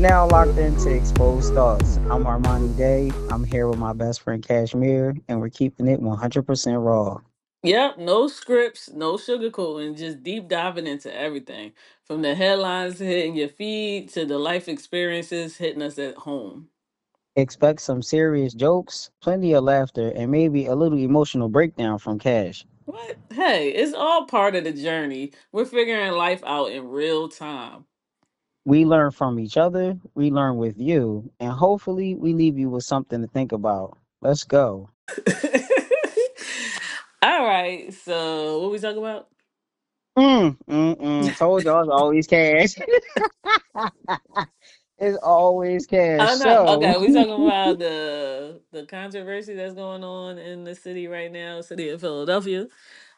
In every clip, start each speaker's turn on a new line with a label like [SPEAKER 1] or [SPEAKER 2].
[SPEAKER 1] now locked into Exposed Thoughts. I'm Armani Day. I'm here with my best friend Cashmere, and we're keeping it 100% raw.
[SPEAKER 2] Yep, no scripts, no sugarcoating, just deep diving into everything. From the headlines hitting your feed to the life experiences hitting us at home.
[SPEAKER 1] Expect some serious jokes, plenty of laughter, and maybe a little emotional breakdown from Cash.
[SPEAKER 2] What? Hey, it's all part of the journey. We're figuring life out in real time.
[SPEAKER 1] We learn from each other, we learn with you, and hopefully we leave you with something to think about. Let's go.
[SPEAKER 2] All right, so what we talking about?
[SPEAKER 1] Told y'all it's always Cash. It's always Cash.
[SPEAKER 2] Oh no,
[SPEAKER 1] So,
[SPEAKER 2] okay, we talking about the controversy that's going on in the city right now, city of Philadelphia.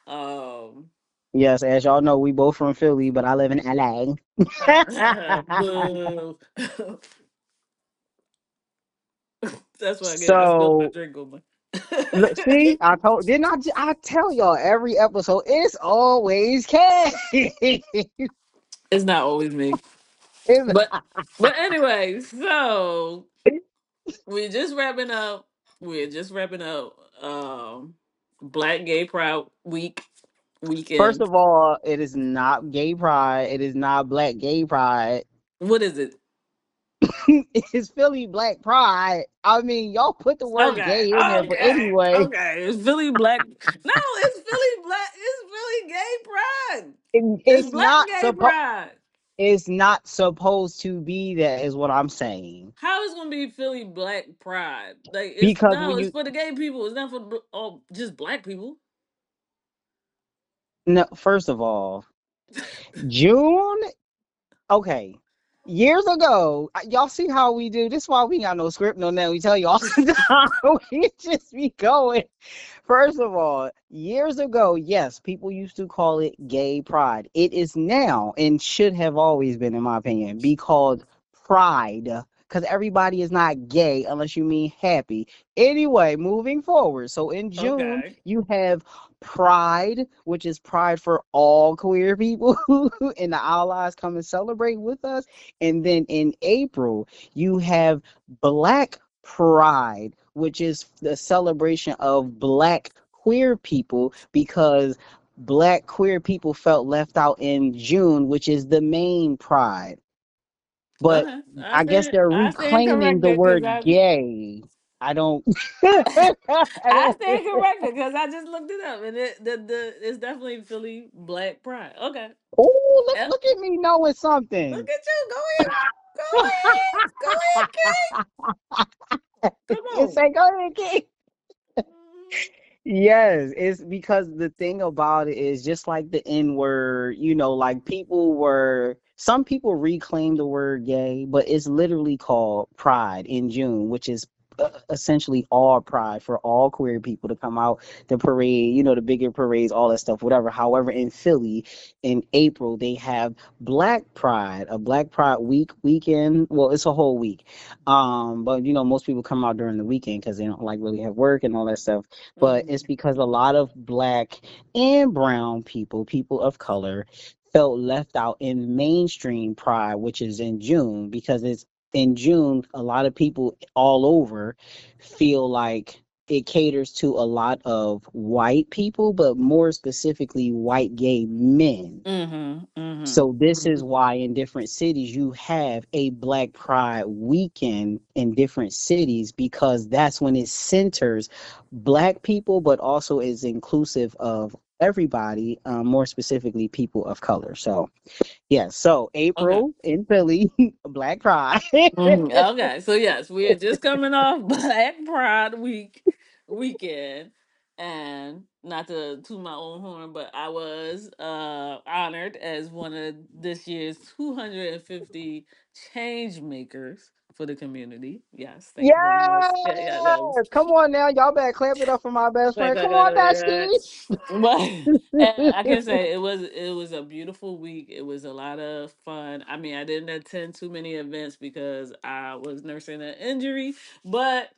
[SPEAKER 2] Um,
[SPEAKER 1] yes, as y'all know, we both from Philly, but I live in LA.
[SPEAKER 2] boo. That's what I get. I spilled my
[SPEAKER 1] So
[SPEAKER 2] drink on my.
[SPEAKER 1] look, see, didn't I tell y'all every episode it's always Cash.
[SPEAKER 2] It's not always me,
[SPEAKER 1] It's-
[SPEAKER 2] but anyway, so we're just wrapping up. We're just wrapping up. Black Gay Pride
[SPEAKER 1] First
[SPEAKER 2] weekend.
[SPEAKER 1] of all, it is not gay pride. It is not black gay pride.
[SPEAKER 2] What is it?
[SPEAKER 1] It's Philly Black Pride. I mean, y'all put the word
[SPEAKER 2] Okay,
[SPEAKER 1] gay in there, but anyway,
[SPEAKER 2] It's Philly Black. No, it's Philly Black. It's Philly Gay Pride. It's
[SPEAKER 1] it's
[SPEAKER 2] Black
[SPEAKER 1] not
[SPEAKER 2] Gay
[SPEAKER 1] supposed.
[SPEAKER 2] Pride.
[SPEAKER 1] It's not supposed to be that, is what I'm saying.
[SPEAKER 2] How is gonna be Philly Black Pride? Like it's
[SPEAKER 1] Because
[SPEAKER 2] no,
[SPEAKER 1] when
[SPEAKER 2] it's
[SPEAKER 1] you
[SPEAKER 2] for the gay people. It's not for just black people.
[SPEAKER 1] no, first of all, June. Okay, years ago, y'all see how we do. This is why we ain't got no script, no nothing. We tell y'all, we just be going. First of all, years ago, yes, people used to call it gay pride. It is now, and should have always been, in my opinion, be called pride. Because everybody is not gay unless you mean happy. Anyway, moving forward. So in June,
[SPEAKER 2] Okay.
[SPEAKER 1] you have Pride, which is pride for all queer people, and the allies come and celebrate with us. And then in April, you have Black Pride, which is the celebration of Black queer people because Black queer people felt left out in June, which is the main pride. But
[SPEAKER 2] Okay.
[SPEAKER 1] I guess they're
[SPEAKER 2] I stand
[SPEAKER 1] reclaiming the
[SPEAKER 2] corrected because
[SPEAKER 1] word gay. I don't.
[SPEAKER 2] I stand corrected because I just looked it up and the it's definitely Philly Black Pride. Okay.
[SPEAKER 1] Oh, look!
[SPEAKER 2] Yep.
[SPEAKER 1] Look at me knowing
[SPEAKER 2] Look
[SPEAKER 1] something.
[SPEAKER 2] at you. Go ahead. Go ahead. Go ahead, King. Come
[SPEAKER 1] It's
[SPEAKER 2] on.
[SPEAKER 1] like, go ahead, kid.
[SPEAKER 2] Mhm.
[SPEAKER 1] Yes, it's because the thing about it is just like the N word, like some people reclaim the word gay, but it's literally called Pride in June, which is essentially all pride for all queer people to come out, the parade, the bigger parades, all that stuff, whatever. However, in Philly, in April, they have Black Pride, a Black Pride weekend. Well, it's a whole week. But most people come out during the weekend because they don't like really have work and all that stuff, but it's
[SPEAKER 2] Mhm.
[SPEAKER 1] because a lot of black and brown people of color, felt left out in mainstream pride, which is in June, because it's in June, a lot of people all over feel like it caters to a lot of white people, but more specifically, white gay men.
[SPEAKER 2] Mhm.
[SPEAKER 1] So this is
[SPEAKER 2] Mhm.
[SPEAKER 1] why in different cities you have a Black Pride weekend in different cities, because that's when it centers black people, but also is inclusive of everybody, more specifically people of color. So yeah, so
[SPEAKER 2] Okay.
[SPEAKER 1] April in Philly, Black Pride.
[SPEAKER 2] Okay, so yes, we are just coming off Black Pride weekend, and not to toot my own horn, but I was honored as one of this year's 250 change makers for the community. Yes, thank you very much.
[SPEAKER 1] Yes,
[SPEAKER 2] Yeah, yeah, that was
[SPEAKER 1] come on now, y'all better clap it up for my best
[SPEAKER 2] like
[SPEAKER 1] friend.
[SPEAKER 2] that,
[SPEAKER 1] Come
[SPEAKER 2] that,
[SPEAKER 1] on,
[SPEAKER 2] that,
[SPEAKER 1] Dusty.
[SPEAKER 2] that. But and I can say it was a beautiful week. It was a lot of fun. I mean, I didn't attend too many events because I was nursing an injury, but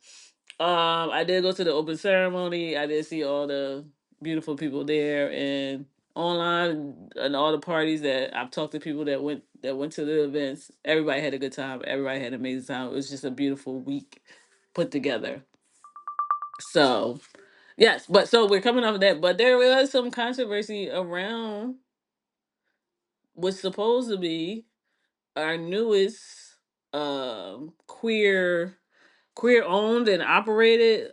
[SPEAKER 2] I did go to the open ceremony. I did see all the beautiful people there, and online and all the parties that I've talked to people that went to the events. Everybody had a good time. Everybody had an amazing time. It was just a beautiful week put together. So yes, but so we're coming off of that. But there was some controversy around what's supposed to be our newest queer owned and operated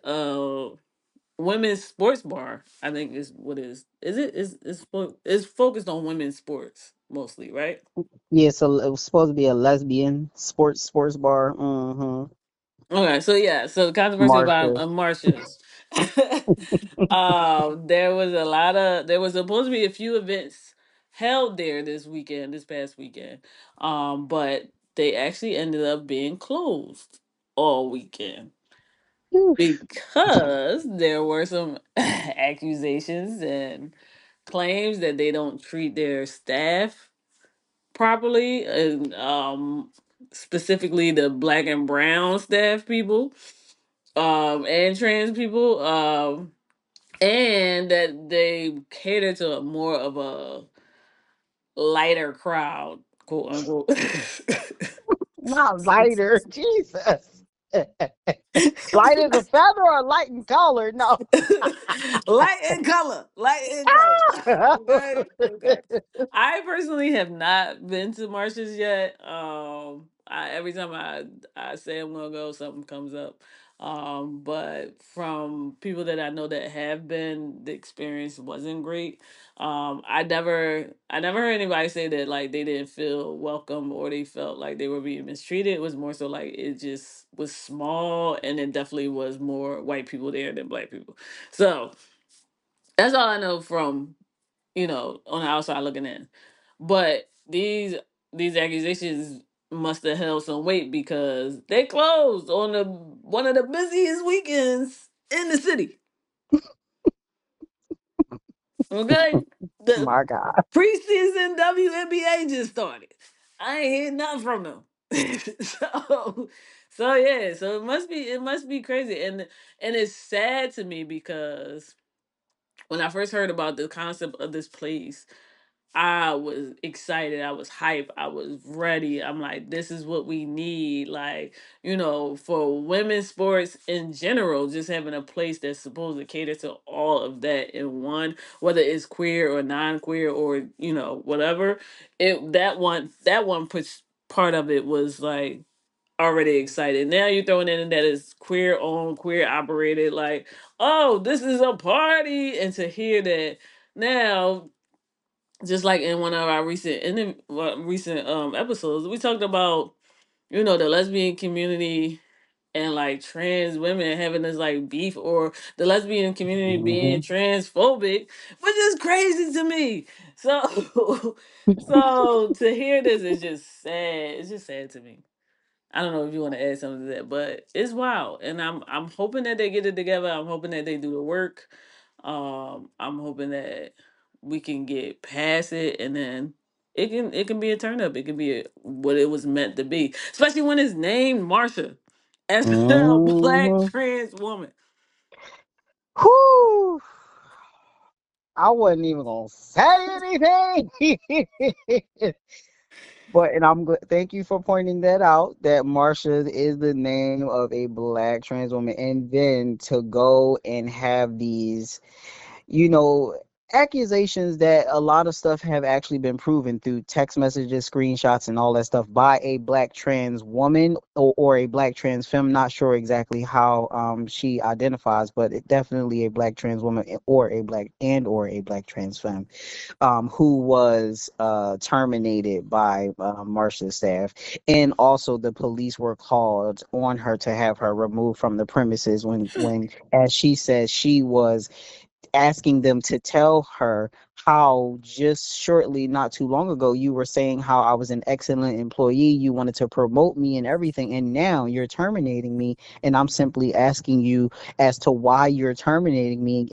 [SPEAKER 2] women's sports bar. I think is what is it is focused on women's sports mostly, right?
[SPEAKER 1] Yeah, so it was supposed to be a lesbian sports bar. Mm-hmm.
[SPEAKER 2] Okay, so yeah, so controversy about
[SPEAKER 1] Marsha.
[SPEAKER 2] Marsha's. There was supposed to be a few events held there this past weekend, but they actually ended up being closed all weekend
[SPEAKER 1] Oof.
[SPEAKER 2] because there were some accusations and claims that they don't treat their staff properly, and specifically the black and brown staff people, and trans people, and that they cater to more of a lighter crowd, quote unquote.
[SPEAKER 1] Not lighter. Jesus. Light as a feather or light in color? No.
[SPEAKER 2] Light in color, light in color. Okay, okay. I personally have not been to Marsha's yet. Every time I say I'm gonna go, something comes up. But from people that I know that have been, the experience wasn't great. I never heard anybody say that like they didn't feel welcome or they felt like they were being mistreated. It was more so like it just was small, and it definitely was more white people there than black people. So that's all I know from on the outside looking in. But these accusations must have held some weight because they closed on the one of the busiest weekends in the city. Okay, the
[SPEAKER 1] My God.
[SPEAKER 2] preseason WNBA just started. I ain't hear nothing from them. so so it must be crazy, and it's sad to me because when I first heard about the concept of this place, I was excited. I was hyped. I was ready. I'm like, this is what we need. Like, for women's sports in general, just having a place that's supposed to cater to all of that in one, whether it's queer or non-queer or whatever. That one puts part of it was like already excited. Now you're throwing in that it's queer owned, queer operated. Like, oh, this is a party, and to hear that now, just like in one of our recent episodes, we talked about the lesbian community and like trans women having this like beef, or the lesbian community being
[SPEAKER 1] Hmm.
[SPEAKER 2] transphobic, which is crazy to me. So so to hear this is just sad. It's just sad to me. I don't know if you want to add something to that, but it's wild, and I'm hoping that they get it together. I'm hoping that they do the work. I'm hoping that we can get past it, and then it can be a turn up. It can be what it was meant to be, especially when it's named Marsha as a black
[SPEAKER 1] Hmm.
[SPEAKER 2] trans woman.
[SPEAKER 1] Whew. I wasn't even gonna say anything. But and I'm good. Thank you for pointing that out. That Marsha is the name of a black trans woman, and then to go and have these, you know, accusations that a lot of stuff have actually been proven through text messages, screenshots, and all that stuff by a black trans woman or a black trans femme. Not sure exactly how she identifies, but definitely a black trans woman or a black trans femme who was terminated by Marsha's staff, and also the police were called on her to have her removed from the premises when, as she says, she was asking them to tell her how just shortly not too long ago you were saying how I was an excellent employee, you wanted to promote me and everything, and now you're terminating me, and I'm simply asking you as to why you're terminating me,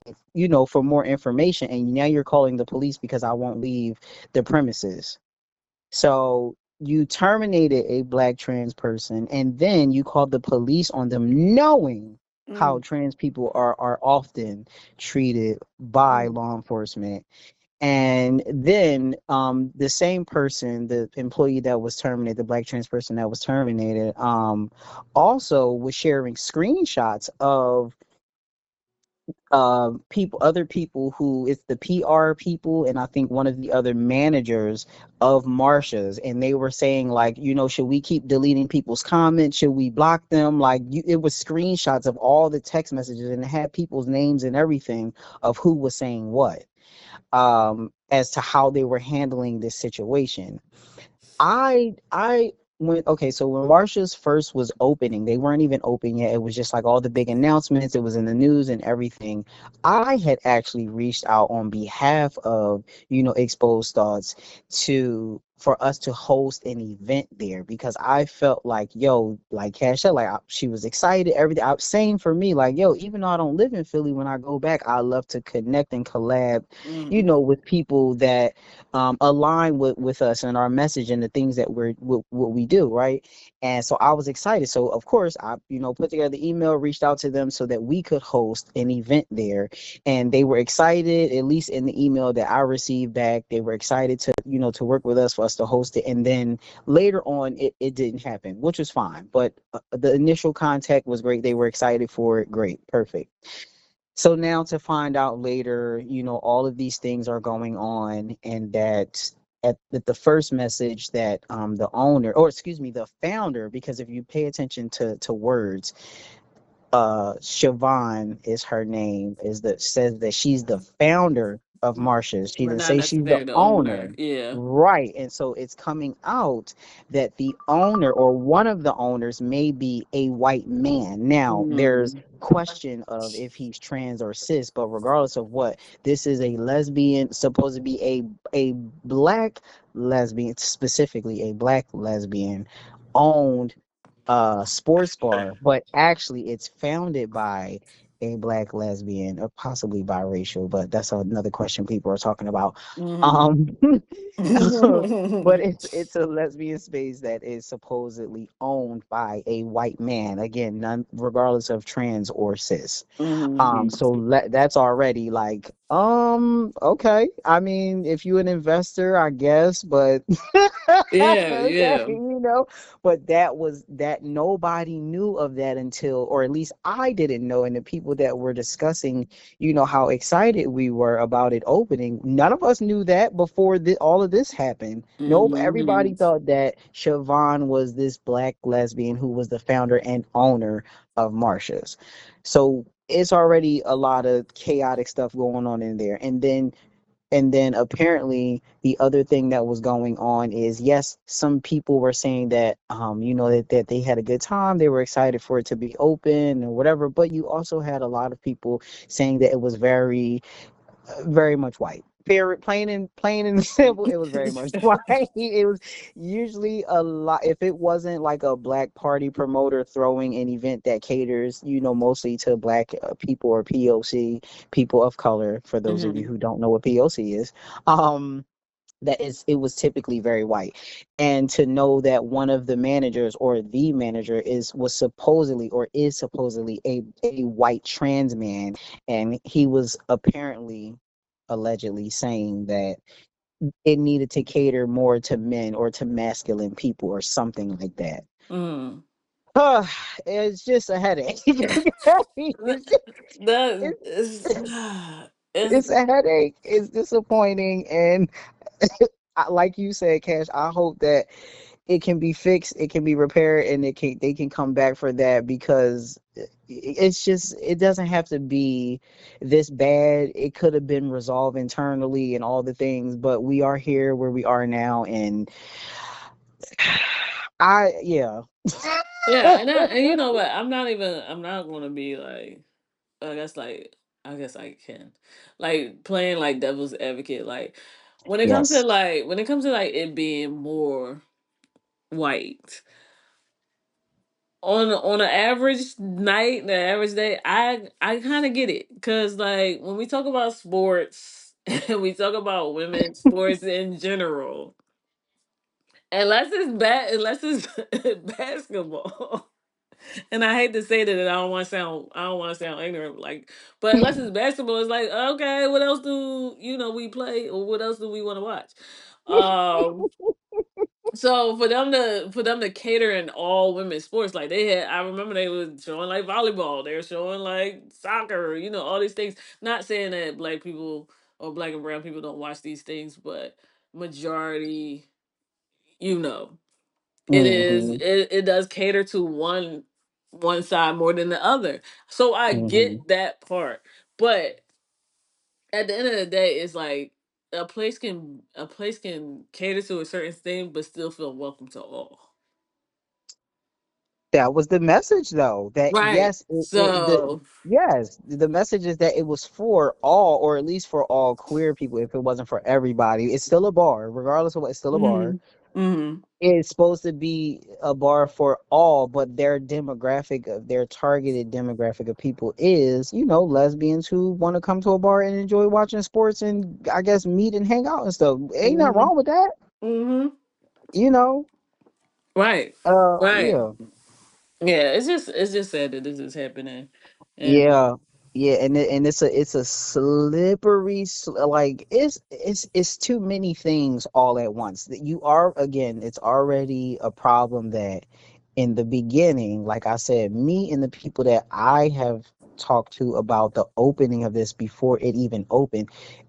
[SPEAKER 1] for more information, and now you're calling the police because I won't leave the premises. So you terminated a black trans person, and then you called the police on them, knowing how
[SPEAKER 2] Mm,
[SPEAKER 1] trans people are often treated by
[SPEAKER 2] mm,
[SPEAKER 1] law enforcement. And then the same person, the employee that was terminated, the black trans person that was terminated, also was sharing screenshots of people, other people who, it's the PR people, and I think one of the other managers of Marsha's, and they were saying like, should we keep deleting people's comments? Should we block them? Like, it was screenshots of all the text messages, and it had people's names and everything of who was saying what, as to how they were handling this situation. I went, okay, so when Marsha's first was opening, they weren't even open yet. It was just like all the big announcements, it was in the news and everything. I had actually reached out on behalf of, Exposed Thoughts, to for us to host an event there, because I felt like, yo, like Cash, like she was excited, everything. I was saying, for me, like, yo, even though I don't live in Philly, when I go back, I love to connect and collab,
[SPEAKER 2] Mm.
[SPEAKER 1] with people that align with us and our message and the things that what we do, right? And so I was excited. So of course I, put together the email, reached out to them so that we could host an event there, and they were excited. At least in the email that I received back, they were excited to, to work with us, for us to host it. And then later on, it didn't happen, which was fine. But the initial contact was great. They were excited for it. Great, perfect. So now to find out later, all of these things are going on, and that at the first message that the owner, or excuse me, the founder, because if you pay attention to words, Siobhan is her name, is that says that she's the founder of Marsha's. She
[SPEAKER 2] But
[SPEAKER 1] didn't
[SPEAKER 2] not
[SPEAKER 1] say she's the
[SPEAKER 2] necessarily the owner.
[SPEAKER 1] owner.
[SPEAKER 2] Yeah.
[SPEAKER 1] Right. And so it's coming out that the owner, or one of the owners, may be a white man. Now, there's
[SPEAKER 2] Mm.
[SPEAKER 1] question of if he's trans or cis, but regardless of what, this is a lesbian, supposed to be a black lesbian, specifically a black lesbian owned sports bar, but actually it's founded by a black lesbian, or possibly biracial, but that's another question people are talking about.
[SPEAKER 2] Mm.
[SPEAKER 1] Um, but it's a lesbian space that is supposedly owned by a white man. Again, none, regardless of trans or cis.
[SPEAKER 2] Mm.
[SPEAKER 1] So that's already like, okay. I mean, if you're an investor, I guess, but
[SPEAKER 2] Yeah,
[SPEAKER 1] okay,
[SPEAKER 2] yeah.
[SPEAKER 1] but that nobody knew of that until, or at least I didn't know, and the people that were discussing, how excited we were about it opening, none of us knew that before all of this happened. Nope, everybody
[SPEAKER 2] Mm-hmm.
[SPEAKER 1] thought that Siobhan was this black lesbian who was the founder and owner of Marsha's. So it's already a lot of chaotic stuff going on in there. And then apparently the other thing that was going on is, yes, some people were saying that that they had a good time, they were excited for it to be open or whatever, but you also had a lot of people saying that it was very much white. Plain and simple, it was very much white. It was usually a lot. If it wasn't like a black party promoter throwing an event that caters, mostly to black people, or POC, people of color. For those of you
[SPEAKER 2] Mm-hmm.
[SPEAKER 1] who don't know what POC is, um, it was typically very white. And to know that one of the managers, or the manager, was supposedly, or is supposedly, a white trans man, and he was apparently, allegedly, saying that it needed to cater more to men, or to masculine people, or something like that.
[SPEAKER 2] Mm.
[SPEAKER 1] It's just a headache. it's,
[SPEAKER 2] That
[SPEAKER 1] it's,
[SPEAKER 2] is, it's
[SPEAKER 1] it's a headache. It's disappointing. And like you said, Cash, I hope that it can be fixed, it can be repaired, and they can come back for that, because it's just, it doesn't have to be this bad. It could have been resolved internally and all the things, but we are here where we are now. And yeah.
[SPEAKER 2] yeah, and you know what? I'm not gonna be like, I guess like I guess I can, like playing like devil's advocate. Like
[SPEAKER 1] Yes.
[SPEAKER 2] when it comes to like it being more white on an average night, the average day, I kind of get it, because like when we talk about sports and we talk about women's sports in general, unless it's basketball. And I hate to say that, and I don't want to sound ignorant, like, but unless it's basketball, it's like, okay, what else do we play, or what else do we want to watch? Um, so for them to cater in all women's sports, like they had, I remember they was showing like volleyball, they were showing like soccer, all these things. Not saying that black people or black and brown people don't watch these things, but majority, you know,
[SPEAKER 1] Hmm.
[SPEAKER 2] it does cater to one side more than the other. So I
[SPEAKER 1] Hmm.
[SPEAKER 2] get that part, but at the end of the day, it's like a place can cater to a certain thing, but still feel welcome to all.
[SPEAKER 1] That was the message, though. That
[SPEAKER 2] Right.
[SPEAKER 1] yes,
[SPEAKER 2] So
[SPEAKER 1] the message is that it was for all, or at least for all queer people. If it wasn't for everybody, it's still a bar, regardless of what. It's still a bar.
[SPEAKER 2] mhm. Mhm.
[SPEAKER 1] It's supposed to be a bar for all, but their targeted demographic of people is, lesbians who want to come to a bar and enjoy watching sports and I guess meet and hang out and stuff. Ain't nothing
[SPEAKER 2] Mhm.
[SPEAKER 1] wrong with that,
[SPEAKER 2] Mhm.
[SPEAKER 1] you know.
[SPEAKER 2] Right. Right.
[SPEAKER 1] Yeah.
[SPEAKER 2] Yeah, it's just sad that this is happening. And
[SPEAKER 1] Yeah, yeah, and it's a slippery like it's too many things all at once. That you are again, it's already a problem that in the beginning, like I said, me and the people that I have talked to about the opening of this before it even opened,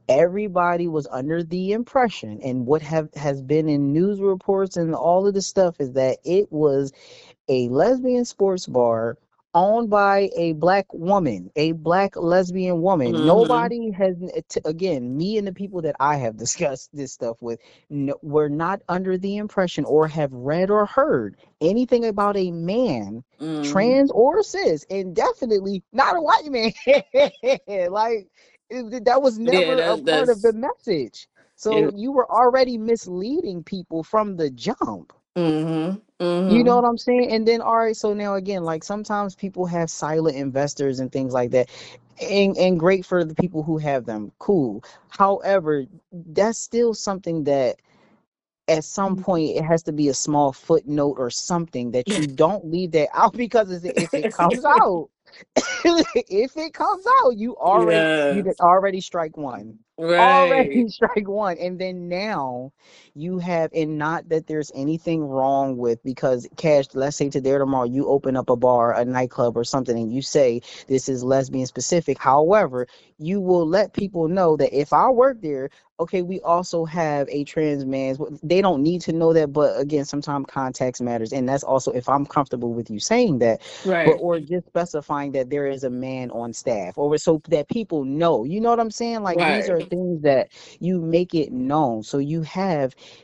[SPEAKER 1] everybody was under the impression, and what have has been in news reports and all of this stuff is that it was a lesbian sports bar owned by a black woman, a black lesbian woman.
[SPEAKER 2] mhm.
[SPEAKER 1] Nobody has, again, me and the people that I have discussed this stuff with, no, were not under the impression or have read or heard anything about a man,
[SPEAKER 2] Mhm.
[SPEAKER 1] trans or cis, and definitely not a white man. Like, that was
[SPEAKER 2] Yeah,
[SPEAKER 1] never a
[SPEAKER 2] that's
[SPEAKER 1] part of the
[SPEAKER 2] that's
[SPEAKER 1] message. So
[SPEAKER 2] yeah.
[SPEAKER 1] you were already misleading people from the jump.
[SPEAKER 2] Mhm.
[SPEAKER 1] You know
[SPEAKER 2] Mhm.
[SPEAKER 1] what I'm saying? And then, all right, so now again, like sometimes people have silent investors and things like that. And great for the people who have them. Cool. However, that's still something that at some point it has to be a small footnote or something that you don't leave that out because if it comes out, if it comes out, you
[SPEAKER 2] Yeah.
[SPEAKER 1] did already strike one.
[SPEAKER 2] Right.
[SPEAKER 1] Already strike one. And then now you have, and not that there's anything wrong with, because Cash, let's say today or tomorrow you open up a bar, a nightclub or something, and you say this is lesbian specific. However, you will let people know that if I work there, okay, we also have a trans man. They don't need to know that, but again, sometimes context matters, and that's also if I'm comfortable with you saying that, but
[SPEAKER 2] Right.
[SPEAKER 1] or just specifying that there is a man on staff, or so that people know. You know what I'm saying? Like these
[SPEAKER 2] Right.
[SPEAKER 1] are things that you make it known. So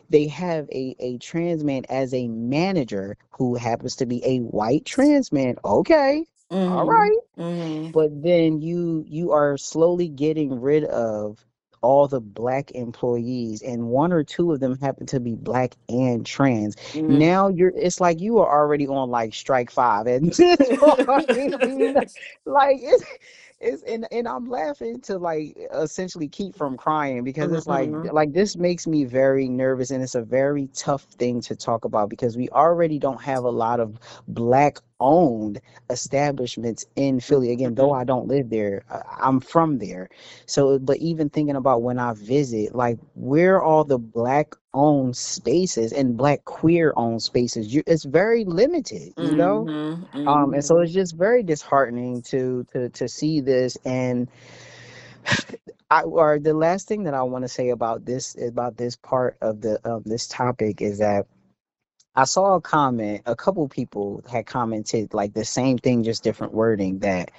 [SPEAKER 1] they have a trans man as a manager who happens to be a white trans man. Okay, all
[SPEAKER 2] Mhm.
[SPEAKER 1] right,
[SPEAKER 2] Mhm.
[SPEAKER 1] but then you are slowly getting rid of all the black employees, and one or two of them happen to be black and trans.
[SPEAKER 2] Mhm.
[SPEAKER 1] Now it's like you are already on like strike five at this point. Like it's and I'm laughing to like essentially keep from crying because it's
[SPEAKER 2] Mhm.
[SPEAKER 1] like this makes me very nervous, and it's a very tough thing to talk about because we already don't have a lot of black owned establishments in Philly. Again, though
[SPEAKER 2] Mhm.
[SPEAKER 1] I don't live there, I'm from there. So, but even thinking about when I visit, like where all the black owned spaces and black queer owned spaces, it's very limited, you know?
[SPEAKER 2] Mhm.
[SPEAKER 1] And so
[SPEAKER 2] Mhm.
[SPEAKER 1] it's just very disheartening to see this. And or the last thing that I want to say about this part of the this topic is that I saw a comment, a couple people had commented like the same thing, just different wording, that,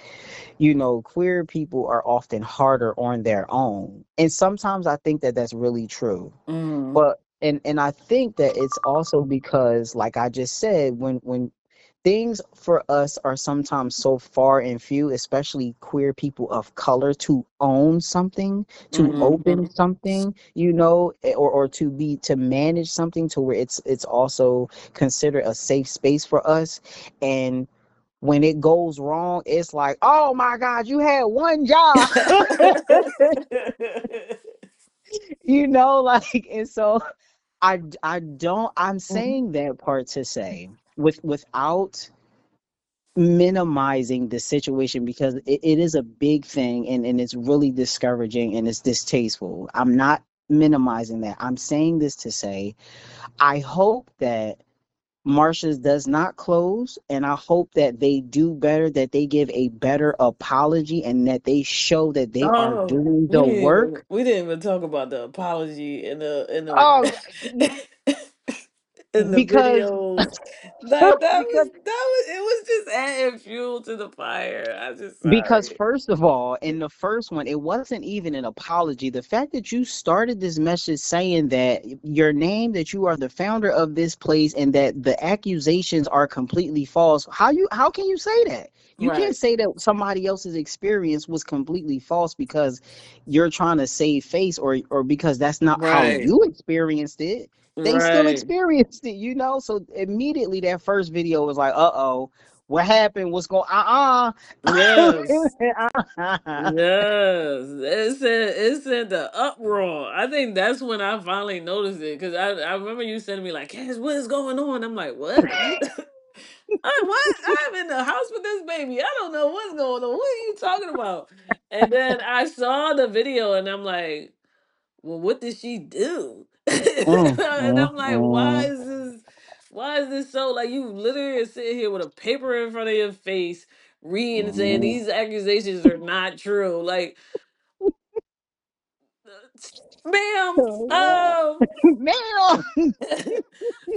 [SPEAKER 1] queer people are often harder on their own. And sometimes I think that that's really true.
[SPEAKER 2] Mhm.
[SPEAKER 1] But and I think that it's also because, like I just said, when things for us are sometimes so far and few, especially queer people of color, to own something, to open
[SPEAKER 2] Mhm.
[SPEAKER 1] something, or to manage something to where it's also considered a safe space for us. And when it goes wrong, it's like, oh my God, you had one job. Like, and so I don't, I'm saying that part to say, without minimizing the situation because it is a big thing, and it's really discouraging and it's distasteful. I'm not minimizing that. I'm saying this to say I hope that Marsha's does not close, and I hope that they do better, that they give a better apology, and that they show that they are
[SPEAKER 2] Oh,
[SPEAKER 1] doing the work.
[SPEAKER 2] we didn't even talk about the apology in
[SPEAKER 1] Oh,
[SPEAKER 2] the in the
[SPEAKER 1] because
[SPEAKER 2] videos. Like
[SPEAKER 1] because
[SPEAKER 2] that was it was just adding fuel to the fire. I just
[SPEAKER 1] Because
[SPEAKER 2] sorry.
[SPEAKER 1] first of all, in the first one, it wasn't even an apology. The fact that you started this message saying that your name, that you are the founder of this place, and that the accusations are completely false. How can you say that? You can't
[SPEAKER 2] Right.
[SPEAKER 1] say that somebody else's experience was completely false because you're trying to save face, or because that's not how
[SPEAKER 2] Right.
[SPEAKER 1] you experienced it. They still
[SPEAKER 2] Right.
[SPEAKER 1] experienced it, you know? So immediately that first video was like, uh-oh, what happened? What's going
[SPEAKER 2] Yes.
[SPEAKER 1] uh-uh.
[SPEAKER 2] Yes, it said the uproar. I think that's when I finally noticed it because I remember you sending me like, "Cass, what is going on?" I'm like, "What? What? I'm in the house with this baby. I don't know what's going on. What are you talking about?" And then I saw the video and I'm like, "Well, what did she do?" And I'm like,
[SPEAKER 1] Mm.
[SPEAKER 2] Why is this so like you literally are sitting here with a paper in front of your face?" Reading and saying
[SPEAKER 1] Mm.
[SPEAKER 2] these accusations are not true. Like, ma'am,
[SPEAKER 1] Ma'am.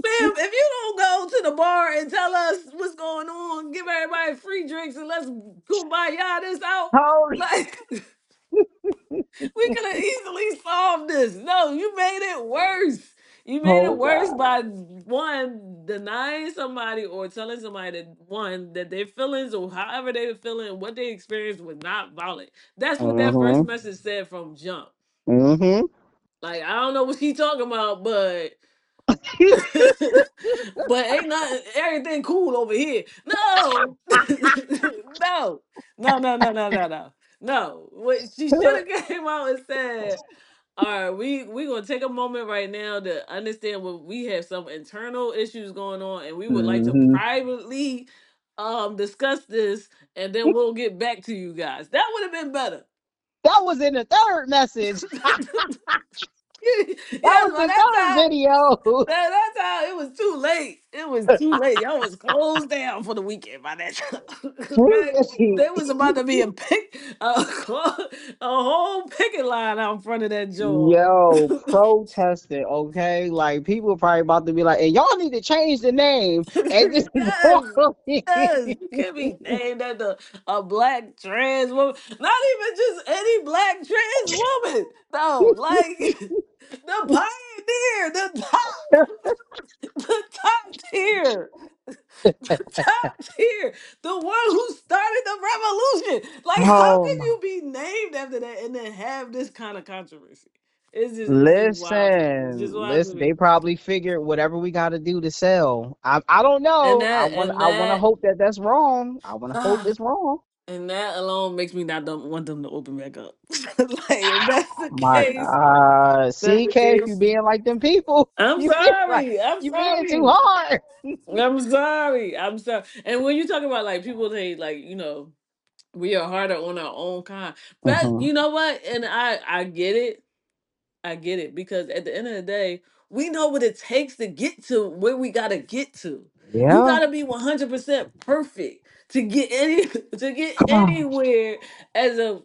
[SPEAKER 2] ma'am, if you don't go to the bar and tell us what's going on, give everybody free drinks and let's kumbaya this out,
[SPEAKER 1] How
[SPEAKER 2] like we could have easily solved this. No, you made it worse. You made it
[SPEAKER 1] oh
[SPEAKER 2] worse
[SPEAKER 1] God.
[SPEAKER 2] by one denying somebody or telling somebody that one that their feelings or however they were feeling, what they experienced was not valid. That's what that first
[SPEAKER 1] Mm-hmm.
[SPEAKER 2] message said from jump.
[SPEAKER 1] Mm-hmm.
[SPEAKER 2] Like I don't know what she talking about, but but ain't nothing everything cool over here. No. No. No, no, no, no, no, no. No. What she should have came out and said, all right, we gonna take a moment right now to understand what we have some internal issues going on and we would like to
[SPEAKER 1] Mm-hmm.
[SPEAKER 2] privately discuss this and then we'll get back to you guys. That would have been better.
[SPEAKER 1] That was in the third message. That
[SPEAKER 2] Yes,
[SPEAKER 1] was
[SPEAKER 2] by
[SPEAKER 1] the
[SPEAKER 2] that
[SPEAKER 1] third
[SPEAKER 2] time,
[SPEAKER 1] video.
[SPEAKER 2] that's how it was too late. It was too late. Y'all was closed down for the weekend by that time. Okay, there was about to be a whole picket line out in front of that joint.
[SPEAKER 1] Yo, protesting, okay? Like people probably about to be like, and y'all need to change the name. And this is
[SPEAKER 2] Yes, yes, you can't be named as a black trans woman. Not even just any black trans woman. No, like the pioneer, the top tier. The top tier, the one who started the revolution. Like, how can
[SPEAKER 1] oh,
[SPEAKER 2] you be named after that and then have this kind of controversy? It's just wild to me. It's just wild to
[SPEAKER 1] listen. They
[SPEAKER 2] me.
[SPEAKER 1] probably figured whatever we got to do to sell. I don't know.
[SPEAKER 2] And
[SPEAKER 1] I want to
[SPEAKER 2] that
[SPEAKER 1] hope that that's wrong. I want to hope
[SPEAKER 2] ah,
[SPEAKER 1] it's wrong.
[SPEAKER 2] and that alone makes me not want them to open back up. Like, if that's the
[SPEAKER 1] My
[SPEAKER 2] case,
[SPEAKER 1] God,
[SPEAKER 2] that's
[SPEAKER 1] see,
[SPEAKER 2] the
[SPEAKER 1] Cash, you
[SPEAKER 2] case.
[SPEAKER 1] being like them people.
[SPEAKER 2] I'm
[SPEAKER 1] You being like
[SPEAKER 2] sorry. I'm
[SPEAKER 1] you being too
[SPEAKER 2] sorry.
[SPEAKER 1] hard.
[SPEAKER 2] I'm sorry. I'm sorry. And when you talk about like people say like we are harder on our own kind. But
[SPEAKER 1] Hmm.
[SPEAKER 2] you know what? And I get it. I get it because at the end of the day, we know what it takes to get to where we got to get to. You
[SPEAKER 1] Yeah.
[SPEAKER 2] got to be 100% perfect to get any to get
[SPEAKER 1] Come on.
[SPEAKER 2] anywhere as a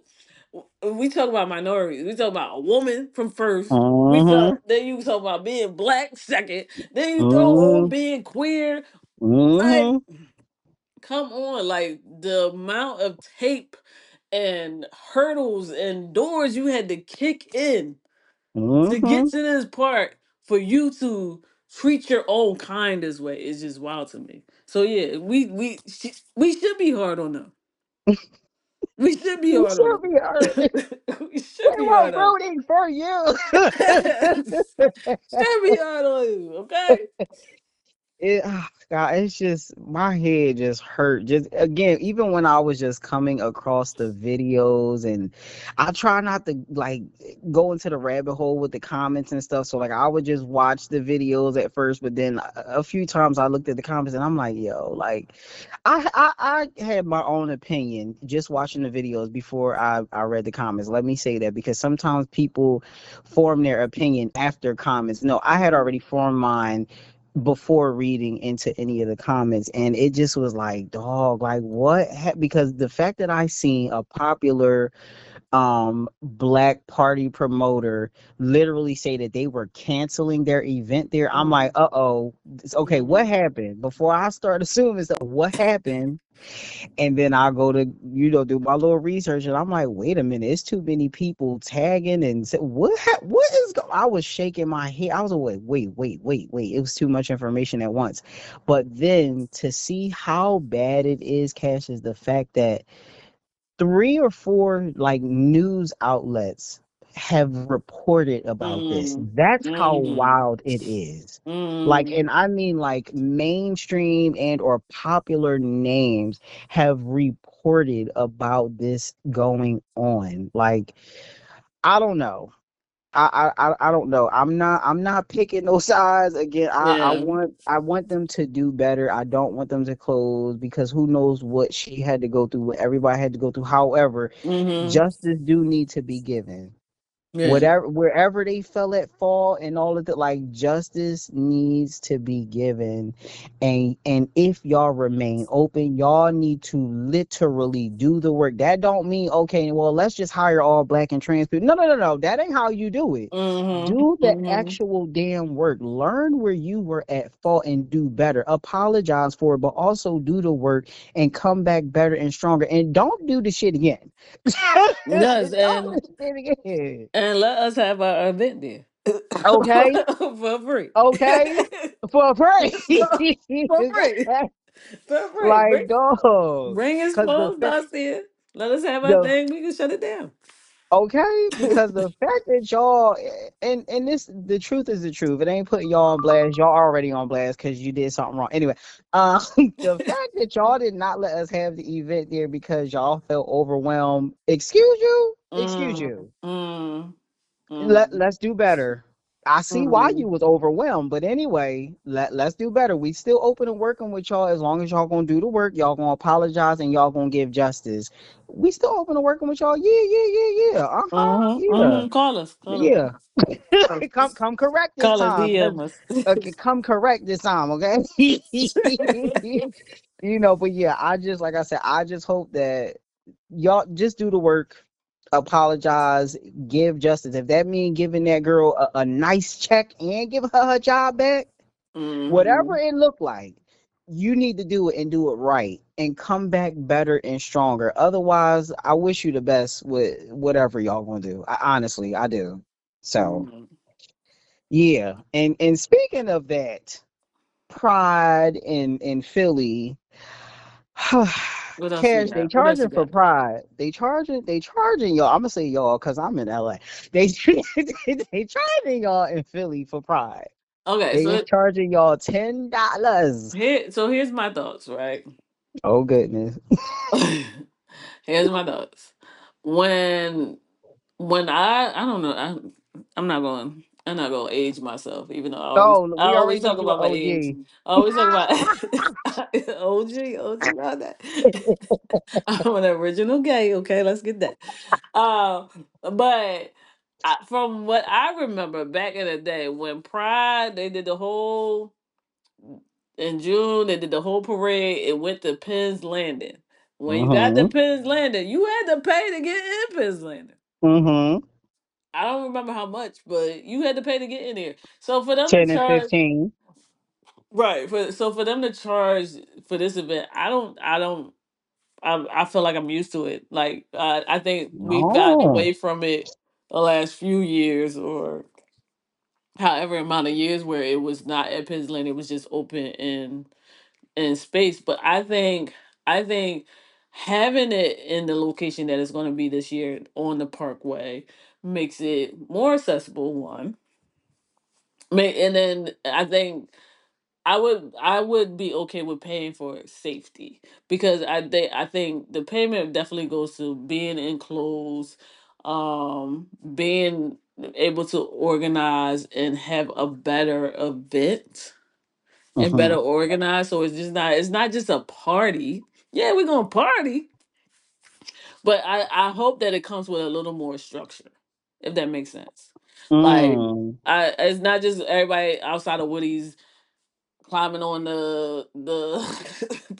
[SPEAKER 2] we talk about minorities. We talk about a woman from first. We talk
[SPEAKER 1] Mm-hmm.
[SPEAKER 2] then you talk about being black second. Then you throw on
[SPEAKER 1] Mm-hmm.
[SPEAKER 2] being queer. Like
[SPEAKER 1] Mm-hmm.
[SPEAKER 2] come on, like the amount of tape and hurdles and doors you had to kick in to get
[SPEAKER 1] Mm-hmm.
[SPEAKER 2] to this part for you to treat your own kind this way is just wild to me. So yeah, we should be hard on them. We should be
[SPEAKER 1] You
[SPEAKER 2] hard on
[SPEAKER 1] should be hurt.
[SPEAKER 2] them. We
[SPEAKER 1] We
[SPEAKER 2] should be
[SPEAKER 1] were
[SPEAKER 2] hard on
[SPEAKER 1] rooting for you.
[SPEAKER 2] them. Should be hard on you, okay?
[SPEAKER 1] God, it's just my head just hurt. Just again, even when I was just coming across the videos, and I try not to like go into the rabbit hole with the comments and stuff. So like I would just watch the videos at first, but then a few times I looked at the comments and I'm like, yo, like I had my own opinion just watching the videos before I read the comments. Let me say that because sometimes people form their opinion after comments. No, I had already formed mine before reading into any of the comments, and it just was like, dog, like because the fact that I seen a popular black party promoter literally say that they were canceling their event there, I'm like, uh-oh. Okay, what
[SPEAKER 2] Mm-hmm.
[SPEAKER 1] happened? Before I start assuming stuff, what happened? And then I go to, do my little research, and I'm like, wait a minute, it's too many people tagging and say, what is I was shaking my head. I was like, wait. It was too much information at once. But then to see how bad it is, Cash, is the fact that three or four like news outlets have reported about this.
[SPEAKER 2] Mm-hmm.
[SPEAKER 1] That's how
[SPEAKER 2] Mm-hmm.
[SPEAKER 1] wild it is. Like,
[SPEAKER 2] Mm-hmm.
[SPEAKER 1] and I mean like mainstream and or popular names have reported about this going on. Like, I don't know. I don't know. I'm not picking no sides. Again,
[SPEAKER 2] Yeah.
[SPEAKER 1] I want them to do better. I don't want them to close because who knows what she had to go through, what everybody had to go through. However,
[SPEAKER 2] Mm-hmm.
[SPEAKER 1] justice do need to be given.
[SPEAKER 2] Yeah.
[SPEAKER 1] Whatever, wherever they fell at fault and all of that, like justice needs to be given. And if y'all remain open, y'all need to literally do the work. That don't mean, okay, well, let's just hire all black and trans people. No. That ain't how you do it.
[SPEAKER 2] Mm-hmm.
[SPEAKER 1] Do the
[SPEAKER 2] Mm-hmm.
[SPEAKER 1] actual damn work. Learn where you were at fault and do better. Apologize for it, but also do the work and come back better and stronger. And don't do the shit again. Don't do
[SPEAKER 2] Yes,
[SPEAKER 1] the shit again.
[SPEAKER 2] and let us have our event there
[SPEAKER 1] Okay,
[SPEAKER 2] for free.
[SPEAKER 1] okay, for free.
[SPEAKER 2] For free. For free.
[SPEAKER 1] Like, dog,
[SPEAKER 2] Bring
[SPEAKER 1] because the
[SPEAKER 2] exposed us there. Let us have our
[SPEAKER 1] the
[SPEAKER 2] thing. We can shut it down.
[SPEAKER 1] okay, because the fact that y'all and this the truth is the truth. It ain't putting y'all on blast. Y'all already on blast because you did something wrong. Anyway, the fact that y'all did not let us have the event there because y'all felt overwhelmed. Excuse
[SPEAKER 2] Mm,
[SPEAKER 1] you.
[SPEAKER 2] mm, mm,
[SPEAKER 1] Let's do better. I see why
[SPEAKER 2] mm,
[SPEAKER 1] you was overwhelmed, but anyway, let's do better. We still open and working with y'all as long as y'all gonna do the work. Y'all gonna apologize and y'all gonna give justice. We still open and working with y'all. Yeah. Yeah.
[SPEAKER 2] Call us. Call us.
[SPEAKER 1] Yeah.
[SPEAKER 2] Call us.
[SPEAKER 1] Come correct this
[SPEAKER 2] Call us.
[SPEAKER 1] time.
[SPEAKER 2] DM us.
[SPEAKER 1] Come correct this time, okay? But yeah, I just like I said, I just hope that y'all just do the work, apologize, give justice. If that means giving that girl a nice check and give her job back, whatever
[SPEAKER 2] Hmm.
[SPEAKER 1] it looked like, you need to do it and do it right and come back better and stronger. Otherwise, I wish you the best with whatever y'all gonna do. Honestly, I do. So yeah, and speaking of that, pride in Philly.
[SPEAKER 2] What else you
[SPEAKER 1] Cash, they
[SPEAKER 2] got? What else you
[SPEAKER 1] charging for
[SPEAKER 2] got?
[SPEAKER 1] pride. They charging y'all. I'm gonna say y'all because I'm in LA. They they charging y'all in Philly for pride.
[SPEAKER 2] Okay,
[SPEAKER 1] They is charging y'all $10.
[SPEAKER 2] here's my thoughts, right?
[SPEAKER 1] Oh goodness.
[SPEAKER 2] Here's my thoughts. When I don't know, I'm not going to age myself, even though
[SPEAKER 1] Oh,
[SPEAKER 2] I
[SPEAKER 1] we already
[SPEAKER 2] always
[SPEAKER 1] know
[SPEAKER 2] talk
[SPEAKER 1] you an
[SPEAKER 2] about my age.
[SPEAKER 1] OG.
[SPEAKER 2] I always talk about OG about that. I'm an original gay. Okay, let's get that. But from what I remember back in the day when Pride, they did the whole in June. They did the whole parade. It went to Penn's Landing. When you got to
[SPEAKER 1] Mm-hmm.
[SPEAKER 2] Penn's Landing, you had to pay to get in Penn's Landing.
[SPEAKER 1] Mm-hmm.
[SPEAKER 2] I don't remember how much, but you had to pay to get in there. So for them to
[SPEAKER 1] 10 and
[SPEAKER 2] charge,
[SPEAKER 1] 15.
[SPEAKER 2] right? For them to charge for this event, I feel like I'm used to it. Like I think we've gotten
[SPEAKER 1] No.
[SPEAKER 2] away from it the last few years, or however amount of years where it was not at Penn's Landing, it was just open in space. But I think having it in the location that it's going to be this year on the Parkway makes it more accessible. One, and then I think I would be okay with paying for safety, because I think the payment definitely goes to being enclosed, being able to organize and have a better event and better
[SPEAKER 1] Hmm.
[SPEAKER 2] organized. So it's not just a party. Yeah, we're gonna party, but I hope that it comes with a little more structure, if that makes sense. Like,
[SPEAKER 1] Mm.
[SPEAKER 2] it's not just everybody outside of Woody's climbing on the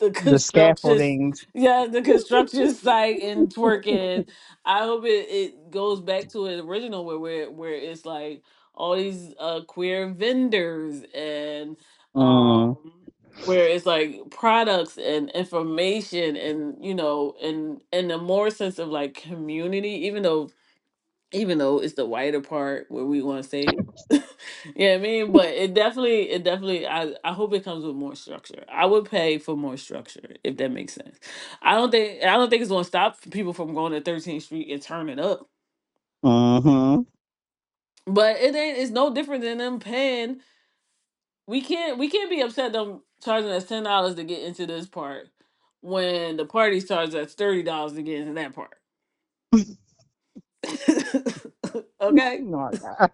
[SPEAKER 2] the
[SPEAKER 1] The
[SPEAKER 2] construction,
[SPEAKER 1] scaffoldings.
[SPEAKER 2] yeah, the construction site and twerking. I hope it goes back to its original, where it's like all these queer vendors, and
[SPEAKER 1] Mm.
[SPEAKER 2] where it's like products and information, and and a more sense of like community, even though it's the whiter part where we want to say, yeah, I mean, but it definitely, I hope it comes with more structure. I would pay for more structure, if that makes sense. I don't think it's going to stop people from going to 13th Street and turning up,
[SPEAKER 1] Hmm.
[SPEAKER 2] but it's no different than them paying. We can't be upset them charging us $10 to get into this part, when the party charges us $30 to get into that part. Okay.
[SPEAKER 1] No, God.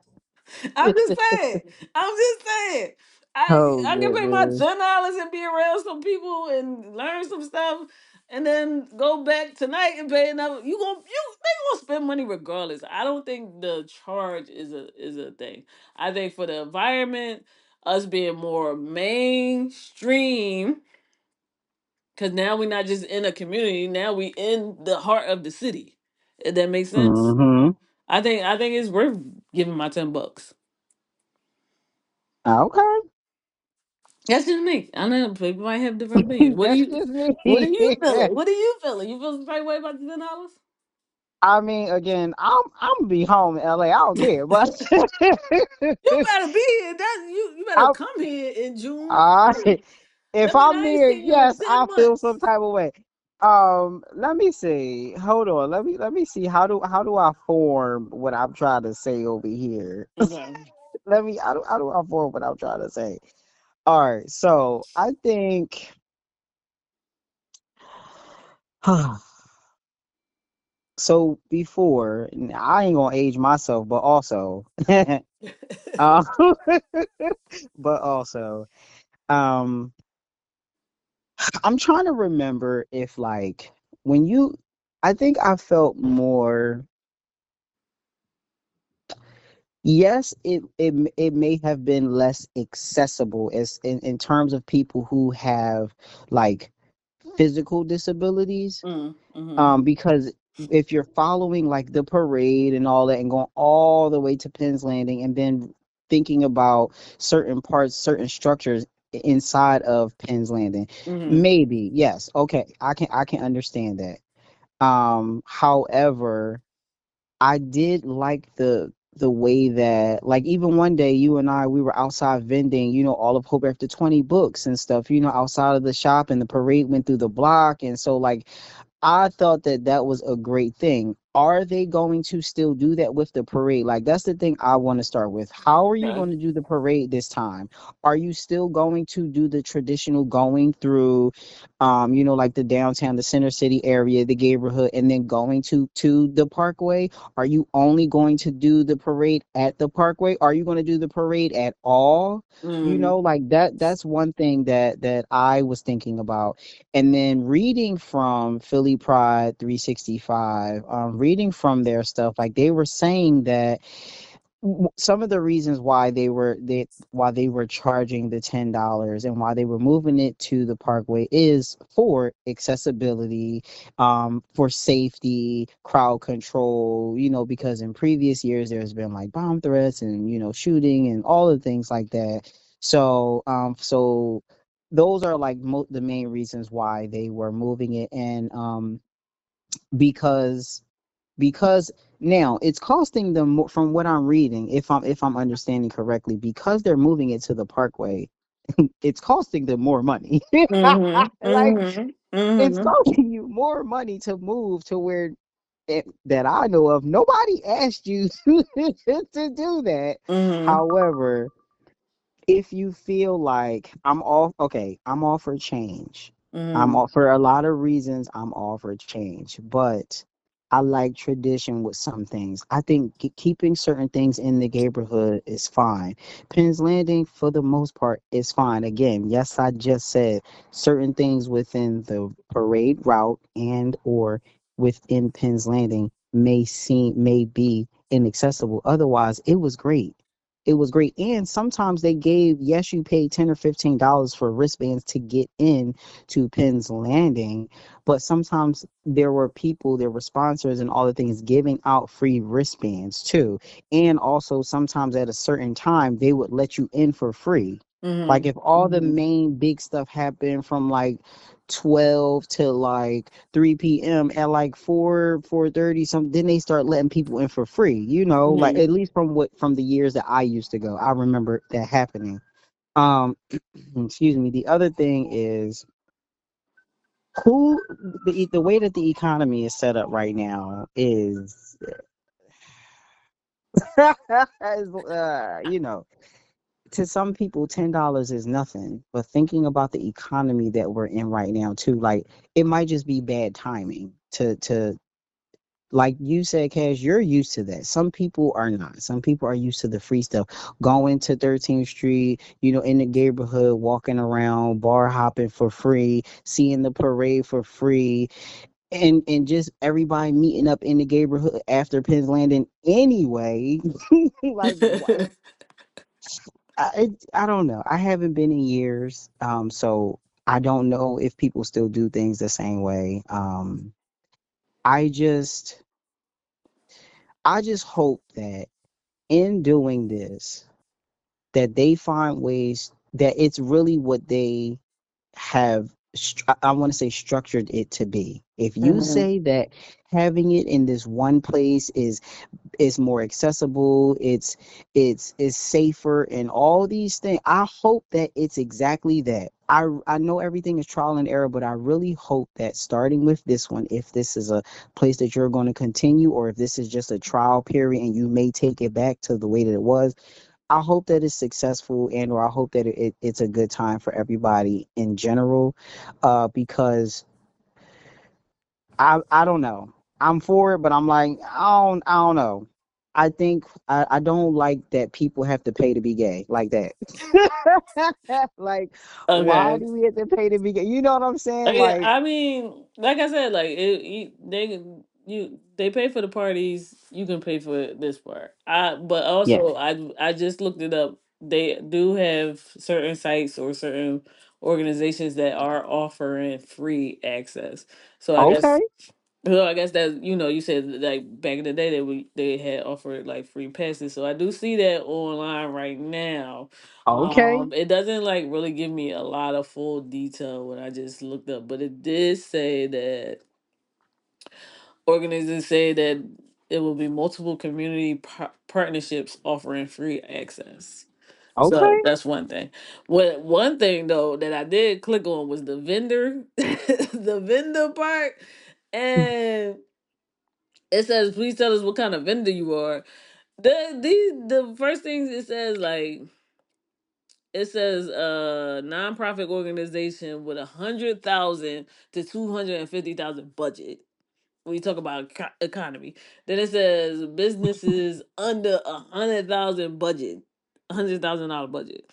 [SPEAKER 2] I'm just saying. I'm just saying. I
[SPEAKER 1] Oh
[SPEAKER 2] I can pay my
[SPEAKER 1] goodness.
[SPEAKER 2] $10 and be around some people and learn some stuff, and then go back tonight and pay another. They gonna spend money regardless. I don't think the charge is a thing. I think for the environment, us being more mainstream, because now we're not just in a community. Now we in the heart of the city. If that makes sense.
[SPEAKER 1] Hmm.
[SPEAKER 2] I think it's worth giving my $10.
[SPEAKER 1] Okay.
[SPEAKER 2] That's just me. I know people might have different opinions. What do
[SPEAKER 1] That's
[SPEAKER 2] you
[SPEAKER 1] just
[SPEAKER 2] what
[SPEAKER 1] me.
[SPEAKER 2] are you feeling? What are you feeling? You feel the same way about the $10?
[SPEAKER 1] I mean, again, I'm gonna be home in LA. I don't care, but
[SPEAKER 2] You better be here. You better
[SPEAKER 1] I,
[SPEAKER 2] come here in June.
[SPEAKER 1] I, if
[SPEAKER 2] That mean
[SPEAKER 1] I'm
[SPEAKER 2] I ain't
[SPEAKER 1] there,
[SPEAKER 2] seen you in
[SPEAKER 1] yes,
[SPEAKER 2] 10
[SPEAKER 1] I feel some
[SPEAKER 2] months.
[SPEAKER 1] type of way. Let me see. Hold on. Let me see. How do I form what I'm trying to say over here?
[SPEAKER 2] Okay.
[SPEAKER 1] How do I form what I'm trying to say? All right. So I think. So before, I ain't gonna age myself, but also, uh, but also, um, I'm trying to remember if like when you, I think I felt more. Yes, it may have been less accessible as in terms of people who have like physical disabilities.
[SPEAKER 2] Mm-hmm.
[SPEAKER 1] Because if you're following like the parade and all that and going all the way to Penn's Landing and then thinking about certain parts, certain structures inside of Penn's Landing,
[SPEAKER 2] Mm-hmm.
[SPEAKER 1] maybe yes, okay, I can understand that. However, I did like the way that like even one day you and I we were outside vending, all of Hope After 20 books and stuff, outside of the shop, and the parade went through the block, and so like I thought that that was a great thing. Are they going to still do that with the parade? Like, that's the thing I want to start with. How are you
[SPEAKER 2] Okay.
[SPEAKER 1] going to do the parade this time? Are you still going to do the traditional going through, like the downtown, the center city area, the Gayborhood, and then going to the Parkway? Are you only going to do the parade at the Parkway? Are you going to do the parade at all?
[SPEAKER 2] Mm.
[SPEAKER 1] Like that's one thing that I was thinking about. And then reading from Philly Pride 365, reading from their stuff, like they were saying that some of the reasons why they were charging the $10 and why they were moving it to the Parkway is for accessibility, for safety, crowd control, because in previous years there's been like bomb threats and shooting and all the things like that. So those are like the main reasons why they were moving it. And because because now it's costing them more, from what I'm reading, if I'm understanding correctly, because they're moving it to the Parkway, it's costing them more money.
[SPEAKER 2] Mm-hmm.
[SPEAKER 1] Like,
[SPEAKER 2] Mm-hmm.
[SPEAKER 1] it's
[SPEAKER 2] Mm-hmm.
[SPEAKER 1] costing you more money to move to where that I know of nobody asked you to do that.
[SPEAKER 2] Mm-hmm.
[SPEAKER 1] However, if you feel like I'm all for change. I'm
[SPEAKER 2] Mm-hmm.
[SPEAKER 1] all for a lot of reasons. I'm all for change, but I like tradition with some things. I think keeping certain things in the neighborhood is fine. Penn's Landing, for the most part, is fine. Again, yes, I just said certain things within the parade route and or within Penn's Landing may be inaccessible. Otherwise, it was great. It was great. And sometimes they gave, yes, you paid $10 or $15 for wristbands to get in to Penn's Landing, but sometimes there were sponsors and all the things giving out free wristbands too. And also sometimes at a certain time they would let you in for free. Like
[SPEAKER 2] Mm-hmm.
[SPEAKER 1] if all the
[SPEAKER 2] Mm-hmm.
[SPEAKER 1] main big stuff happened from like 12 to like 3 p.m. at like 4:30 something, then they start letting people in for free, like
[SPEAKER 2] Mm-hmm.
[SPEAKER 1] at least from the years that I used to go, I remember that happening. um Excuse me. The other thing is, who the way that the economy is set up right now is you know, to some people $10 is nothing, but thinking about the economy that we're in right now too, like it might just be bad timing to like you said, Cash, you're used to that. Some people are not. Some people are used to the free stuff. Going to 13th Street, in the neighborhood, walking around, bar hopping for free, seeing the parade for free, and just everybody meeting up in the neighborhood after Penn's Landing anyway. Like what? I don't know. I haven't been in years, so I don't know if people still do things the same way. I just I just hope that in doing this, that they find ways that it's really what they have I want to say structured it to be. If you
[SPEAKER 2] Mm-hmm.
[SPEAKER 1] say that having it in this one place is more accessible, it's safer and all these things, I hope that it's exactly that. I know everything is trial and error, but I really hope that starting with this one, if this is a place that you're going to continue, or if this is just a trial period and you may take it back to the way that it was, I hope that it's successful, and or I hope that it's a good time for everybody in general, because I don't know. I'm for it, but I'm like, I don't know. I don't like that people have to pay to be gay like that. Like, why
[SPEAKER 2] Okay.
[SPEAKER 1] do we have to pay to be gay? You know what I'm saying?
[SPEAKER 2] Yeah,
[SPEAKER 1] Like,
[SPEAKER 2] I mean, like I said, like they pay for the parties. You can pay for this part. But
[SPEAKER 1] yeah.
[SPEAKER 2] also I just looked it up. They do have certain sites or certain organizations that are offering free access. So I guess
[SPEAKER 1] Okay.
[SPEAKER 2] so I guess that you said like back in the day that they had offered like free passes. So I do see that online right now.
[SPEAKER 1] Okay.
[SPEAKER 2] It doesn't like really give me a lot of full detail when I just looked up, but it did say that organizers say that it will be multiple community partnerships offering free access. So
[SPEAKER 1] Okay.
[SPEAKER 2] that's one thing. What one thing though that I did click on was the vendor, the vendor part, and it says, "Please tell us what kind of vendor you are." The first things it says like it says nonprofit organization with 100,000 to 250,000 budget. When you talk about economy, then it says businesses under 100,000 budget, $100,000 budget.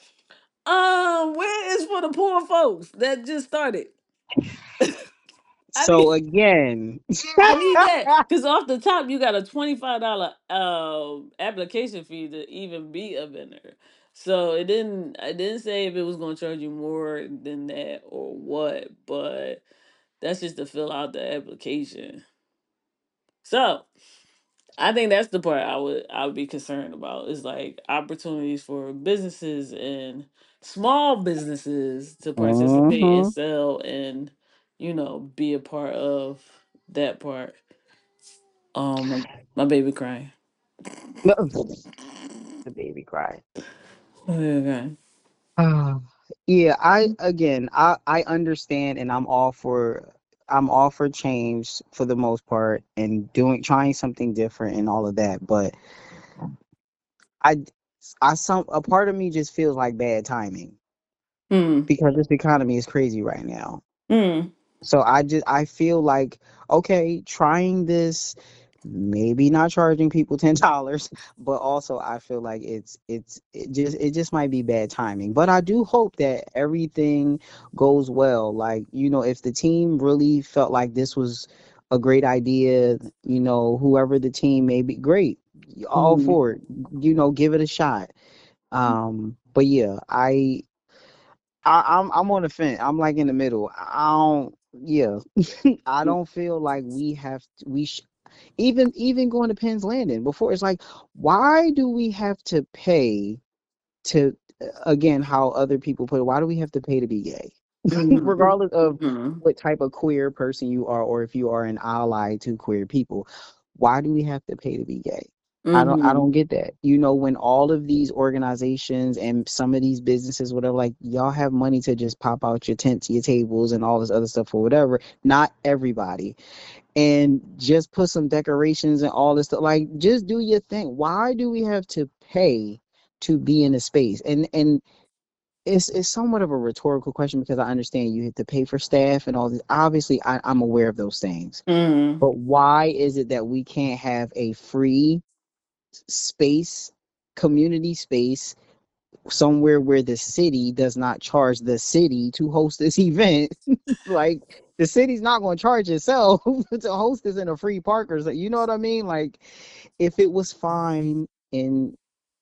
[SPEAKER 2] Where is for the poor folks that just started? I
[SPEAKER 1] So
[SPEAKER 2] need
[SPEAKER 1] again,
[SPEAKER 2] I need that because off the top you got a $25 application fee to even be a vendor. So I didn't say if it was gonna charge you more than that or what, but that's just to fill out the application. So I think that's the part I would be concerned about is like opportunities for businesses and small businesses to participate and
[SPEAKER 1] hmm
[SPEAKER 2] sell and be a part of that part. My baby crying.
[SPEAKER 1] the baby cry.
[SPEAKER 2] Okay.
[SPEAKER 1] Ah, yeah, I understand, and I'm all for change for the most part, and trying something different and all of that. But I I some a part of me just feels like bad timing
[SPEAKER 2] Mm.
[SPEAKER 1] because this economy is crazy right now.
[SPEAKER 2] Mm.
[SPEAKER 1] So I feel like, okay, trying this, maybe not charging people $10, but also I feel like it just might be bad timing. But I do hope that everything goes well. Like, if the team really felt like this was a great idea, whoever the team may be, great. All
[SPEAKER 2] Mm.
[SPEAKER 1] for it. Give it a shot. But yeah, I'm on the fence. I'm like in the middle. I don't. Yeah, I don't feel like we have to, even going to Penn's Landing before. It's like, why do we have to pay to, again, how other people put it? Why do we have to pay to be gay,
[SPEAKER 2] Mm.
[SPEAKER 1] regardless of
[SPEAKER 2] Mm.
[SPEAKER 1] what type of queer person you are, or if you are an ally to queer people? Why do we have to pay to be gay? I don't
[SPEAKER 2] Mm.
[SPEAKER 1] get that. When all of these organizations and some of these businesses, whatever, like, y'all have money to just pop out your tents, your tables, and all this other stuff or whatever. Not everybody. And just put some decorations and all this stuff. Like, just do your thing. Why do we have to pay to be in a space? And it's somewhat of a rhetorical question, because I understand you have to pay for staff and all this. Obviously, I'm aware of those things.
[SPEAKER 2] Mm.
[SPEAKER 1] But why is it that we can't have a free space, community space, somewhere where the city does not charge the city to host this event? Like, the city's not going to charge itself to host this in a free park, or so, you know what I mean? Like, if it was fine in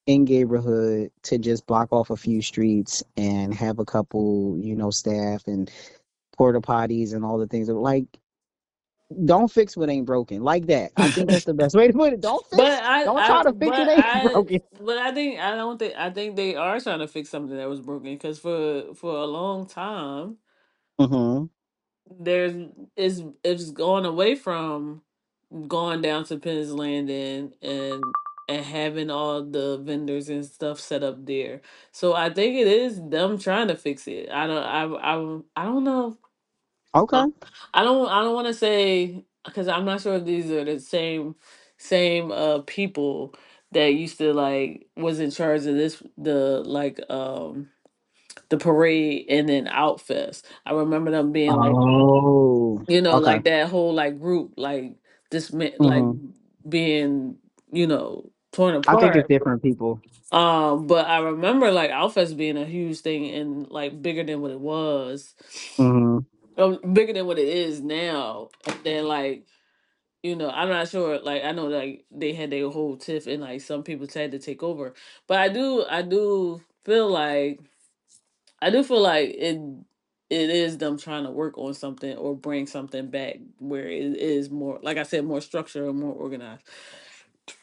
[SPEAKER 1] Gayborhood to just block off a few streets and have a couple, staff and porta potties and all the things, like, don't fix what ain't broken, like that. I think that's the best way to put it. Don't
[SPEAKER 2] But
[SPEAKER 1] fix, don't try to fix it ain't broken.
[SPEAKER 2] I don't think I think they are trying to fix something that was broken because for a long time
[SPEAKER 1] Mm-hmm.
[SPEAKER 2] there's it's gone away from going down to Penn's Landing and having all the vendors and stuff set up there. So I think it is them trying to fix it. I don't know.
[SPEAKER 1] Okay.
[SPEAKER 2] I don't want to say because I'm not sure if these are the same people that used to like was in charge of this the parade and then Outfest. I remember them being like
[SPEAKER 1] Oh, okay.
[SPEAKER 2] like that whole like group like like
[SPEAKER 1] Mm-hmm.
[SPEAKER 2] being torn
[SPEAKER 1] I think it's
[SPEAKER 2] apart.
[SPEAKER 1] different people.
[SPEAKER 2] But I remember like Outfest being a huge thing and like bigger than what it was,
[SPEAKER 1] Mm-hmm.
[SPEAKER 2] bigger than what it is now. And then like I'm not sure. Like I know like they had their whole tiff and like some people tried to take over, but I do feel like it is them trying to work on something or bring something back where it is more, like I said, more structured and more organized.